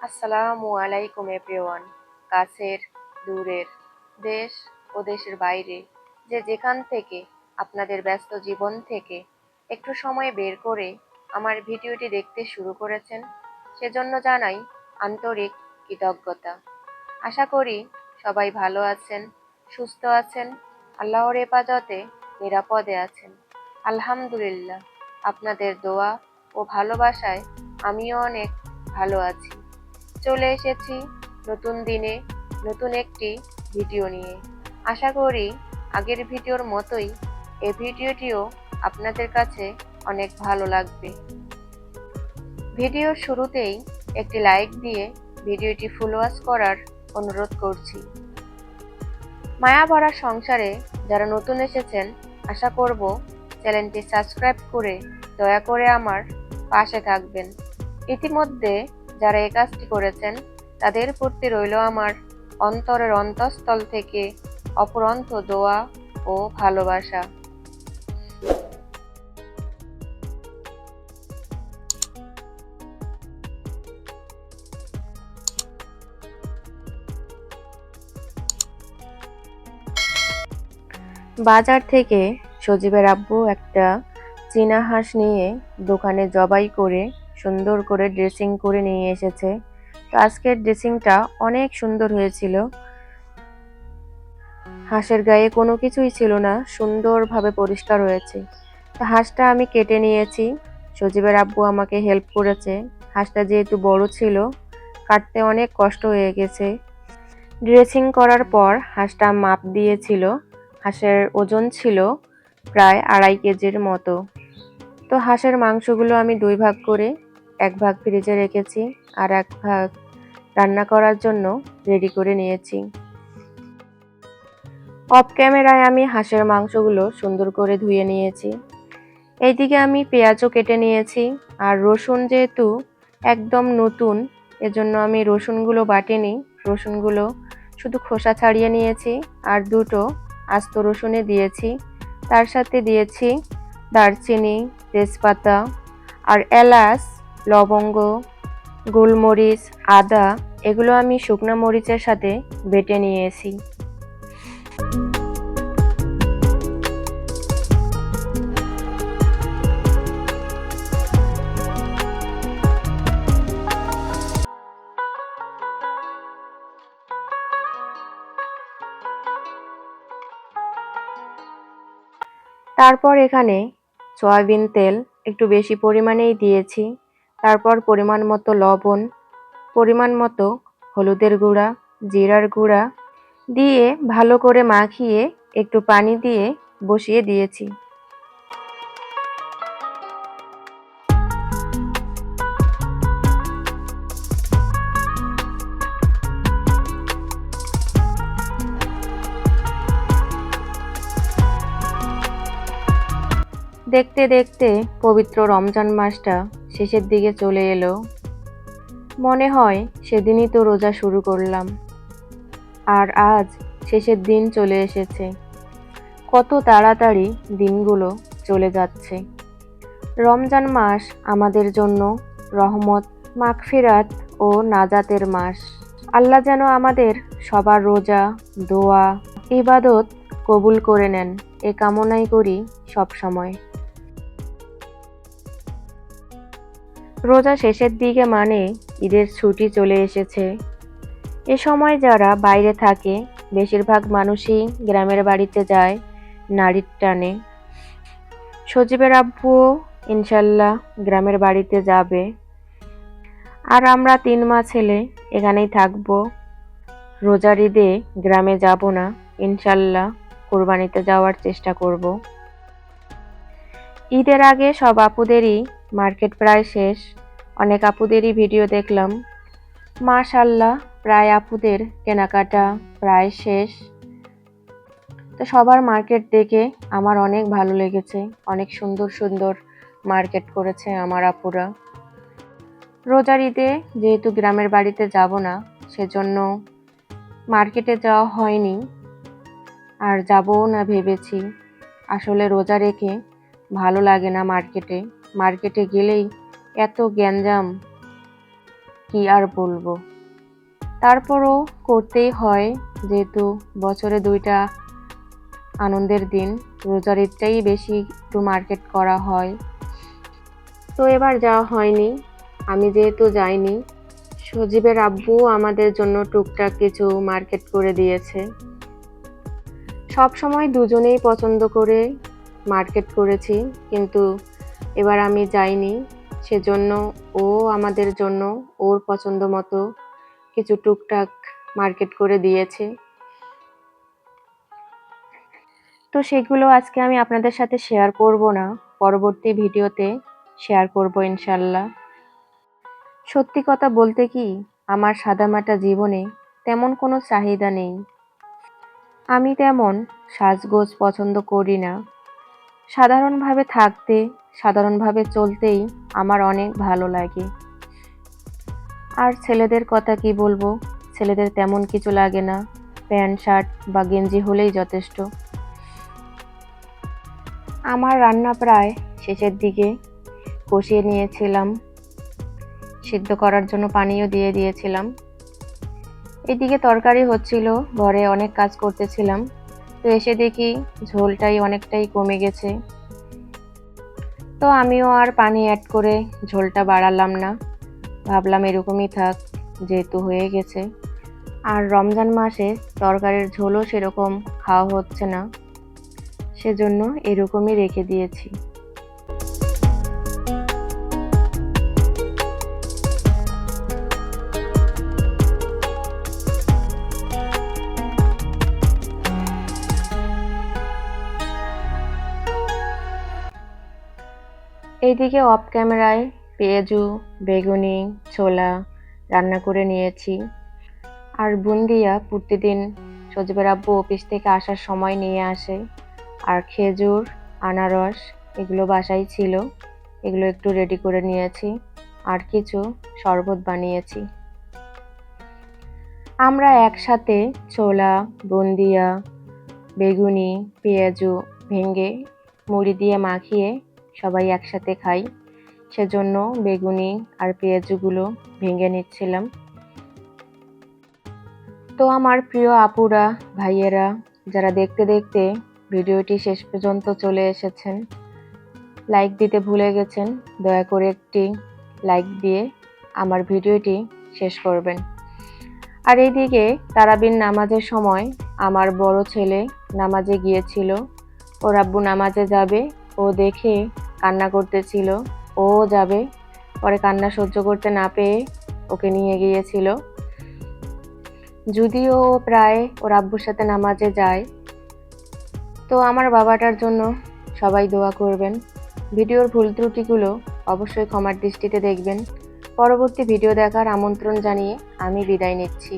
আসসালামু আলাইকুম এভরিওয়ান। কাছের, দূরের, দেশ ও দেশের বাইরে যে যেখান থেকে আপনাদের ব্যস্ত জীবন থেকে একটু সময় বের করে আমার ভিডিওটি দেখতে শুরু করেছেন, সেজন্য জানাই আন্তরিক কৃতজ্ঞতা। আশা করি সবাই ভালো আছেন, সুস্থ আছেন, আল্লাহর হেফাজতে নিরাপদে আছেন। আলহামদুলিল্লাহ, আপনাদের দোয়া ও ভালোবাসায় আমিও অনেক ভালো আছি। চলে এসেছি নতুন দিনে নতুন একটি ভিডিও নিয়ে। আশা করি আগের ভিডিওর মতোই এই ভিডিওটিও আপনাদের কাছে অনেক ভালো লাগবে। ভিডিওর শুরুতেই একটি লাইক দিয়ে ভিডিওটি ফুল ওয়াচ করার অনুরোধ করছি। মায়া ভরা সংসারে যারা নতুন এসেছেন, আশা করব চ্যানেলটি সাবস্ক্রাইব করে দয়া করে আমার পাশে থাকবেন। ইতিমধ্যে যারা এই কাজটি করেছেন তাদের প্রতি রইল আমার অন্তরের অন্তঃস্থল থেকে অফুরন্ত দোয়া ও ভালোবাসা। বাজার থেকে সজীবের আব্বু একটা চীনা হাঁস নিয়ে দোকানে জবাই করে সুন্দর করে ড্রেসিং করে নিয়ে এসেছে। তো আজকের ড্রেসিংটা অনেক সুন্দর হয়েছিল। হাঁসের গায়ে কোনো কিছুই ছিল না, সুন্দরভাবে পরিষ্কার হয়েছে। তো হাঁসটা আমি কেটে নিয়েছি, সজীবের আব্বু আমাকে হেল্প করেছে। হাঁসটা যেহেতু বড় ছিল, কাটতে অনেক কষ্ট হয়ে গেছে। ড্রেসিং করার পর হাঁসটা মাপ দিয়েছিল। হাঁসের ওজন ছিল প্রায় 2.5 কেজির মতো। তো হাঁসের মাংসগুলো আমি 2 ভাগ করে, 1 ভাগ ফ্রিজে রেখেছি আর 1 ভাগ রান্না করার জন্য রেডি করে নিয়েছি। অফ ক্যামেরায় আমি হাঁসের মাংসগুলো সুন্দর করে ধুয়ে নিয়েছি। এইদিকে আমি পেঁয়াজও কেটে নিয়েছি, আর রসুন যেহেতু একদম নতুন, এজন্য আমি রসুনগুলো বাটিনি। রসুনগুলো শুধু খোসা ছাড়িয়ে নিয়েছি আর 2টো আস্ত রসুনে দিয়েছি। তার সাথে দিয়েছি দারচিনি, তেজপাতা আর এলাচ, লবঙ্গ, গোলমরিচ, আদা, এগুলো আমি শুকনো মরিচের সাথে বেটে নিয়েছি। তারপর এখানে সয়াবিন তেল একটু বেশি পরিমাণেই দিয়েছি। তারপর পরিমাণ মতো লবণ, পরিমাণ মতো হলুদের গুঁড়া, জিরার গুঁড়া দিয়ে ভালো করে মাখিয়ে একটু পানি দিয়ে বসিয়ে দিয়েছি। দেখতে দেখতে পবিত্র রমজান মাসটা শেষের দিকে চলে এলো। মনে হয় সেদিনই তো রোজা শুরু করলাম, আর আজ শেষের দিন চলে এসেছে। কত তাড়াতাড়ি দিনগুলো চলে যাচ্ছে। রমজান মাস আমাদের জন্য রহমত, মাগফিরাত ও নাজাতের মাস। আল্লাহ যেন আমাদের সবার রোজা, দোয়া, ইবাদত কবুল করে নেন, এ কামনাই করি সব সময়। রোজা শেষের দিকে মানে ঈদের ছুটি চলে এসেছে। এ সময় যারা বাইরে থাকে, বেশিরভাগ মানুষই গ্রামের বাড়িতে যায় নারীর টানে। সজীবের আব্বুও ইনশাল্লাহ গ্রামের বাড়িতে যাবে। আর আমরা 3 মা ছেলে এখানেই থাকবো। রোজার ঈদে গ্রামে যাব না, ইনশাল্লাহ কোরবানিতে যাওয়ার চেষ্টা করব। ঈদের আগে সব আপুদেরই মার্কেট প্রায় শেষ। অনেক আপুদেরই ভিডিও দেখলাম, মাশাআল্লাহ প্রায় আপুদের কেনাকাটা প্রায় শেষ। তো সবার মার্কেট দেখে আমার অনেক ভালো লেগেছে। অনেক সুন্দর সুন্দর মার্কেট করেছে আমার আপুরা। রোজার ঈদে যেহেতু গ্রামের বাড়িতে যাব না, সেজন্য মার্কেটে যাওয়া হয়নি, আর যাবও না ভেবেছি। আসলে রোজা রেখে ভালো লাগে না মার্কেটে। মার্কেটে গেলেই এত গ্যাঞ্জাম, কি আর বলবো। তারপরও করতেই হয়, যেহেতু বছরে 2টা আনন্দের দিন, রোজার ঈদটাই বেশি একটু মার্কেট করা হয়। তো এবার যাওয়া হয়নি। আমি যেহেতু যাইনি, সজীবের আব্বু আমাদের জন্য টুকটাক কিছু মার্কেট করে দিয়েছে। সব সময় দুজনেই পছন্দ করে মার্কেট করেছি, কিন্তু এবার আমি যাইনি, সেজন্য ও আমাদের জন্য ওর পছন্দ মতো কিছু টুকটাক মার্কেট করে দিয়েছে। তো সেগুলো আজকে আমি আপনাদের সাথে শেয়ার করব না, পরবর্তী ভিডিওতে শেয়ার করব ইনশাল্লাহ। সত্যি কথা বলতে কি, আমার সাদামাটা জীবনে তেমন কোনো চাহিদা নেই। আমি তেমন সাজগোজ পছন্দ করি না। সাধারণভাবে থাকতে, সাধারণভাবে চলতেই আমার অনেক ভালো লাগে। আর ছেলেদের কথা কি বলবো, ছেলেদের তেমন কিছু লাগে না, প্যান্ট শার্ট বা গেঞ্জি হলেই যথেষ্ট। আমার রান্না প্রায় শেষের দিকে, কষিয়ে নিয়েছিলাম, সিদ্ধ করার জন্য পানিও দিয়ে দিয়েছিলাম। এদিকে তরকারি হচ্ছিল, ঘরে অনেক কাজ করতেছিলাম। তো এসে দেখি ঝোলটাই অনেকটাই কমে গেছে। তো আমিও আর পানি অ্যাড করে ঝোলটা বাড়ালাম না, ভাবলাম এরকমই থাক, যেহেতু হয়ে গেছে। আর রমজান মাসে তরকারির ঝোলও সেরকম খাওয়া হচ্ছে না, সেজন্য এরকমই রেখে দিয়েছি। এইদিকে অফ ক্যামেরায় পেঁয়াজু, বেগুনি, ছোলা রান্না করে নিয়েছি। আর বুন্দিয়া প্রতিদিন সজীবের আব্বু অফিস থেকে আসার সময় নিয়ে আসে। আর খেজুর, আনারস এগুলো বাসায় ছিল, এগুলো একটু রেডি করে নিয়েছি। আর কিছু শরবত বানিয়েছি। আমরা একসাথে ছোলা, বুন্দিয়া, বেগুনি, পেঁয়াজু ভেঙে মুড়ি দিয়ে মাখিয়ে সবাই একসাথে খাই, সেজন্য বেগুনি আর পেঁয়াজুগুলো ভেঙে নিচ্ছিলাম। তো আমার প্রিয় আপুরা, ভাইয়েরা যারা দেখতে দেখতে ভিডিওটি শেষ পর্যন্ত চলে এসেছেন, লাইক দিতে ভুলে গেছেন, দয়া করে একটি লাইক দিয়ে আমার ভিডিওটি শেষ করবেন। আর এইদিকে তারাবির নামাজের সময় আমার বড় ছেলে নামাজে গিয়েছিল, ওর আব্বু নামাজে যাবে, ও দেখে কান্না করতেছিল, ও যাবে, পরে কান্না সহ্য করতে না পেয়ে ওকে নিয়ে গিয়েছিল। যদিও ও প্রায় ওর আব্বুর সাথে নামাজে যায়। তো আমার বাবাটার জন্য সবাই দোয়া করবেন। ভিডিওর ভুল ত্রুটিগুলো অবশ্যই ক্ষমার দৃষ্টিতে দেখবেন। পরবর্তী ভিডিও দেখার আমন্ত্রণ জানিয়ে আমি বিদায় নিচ্ছি।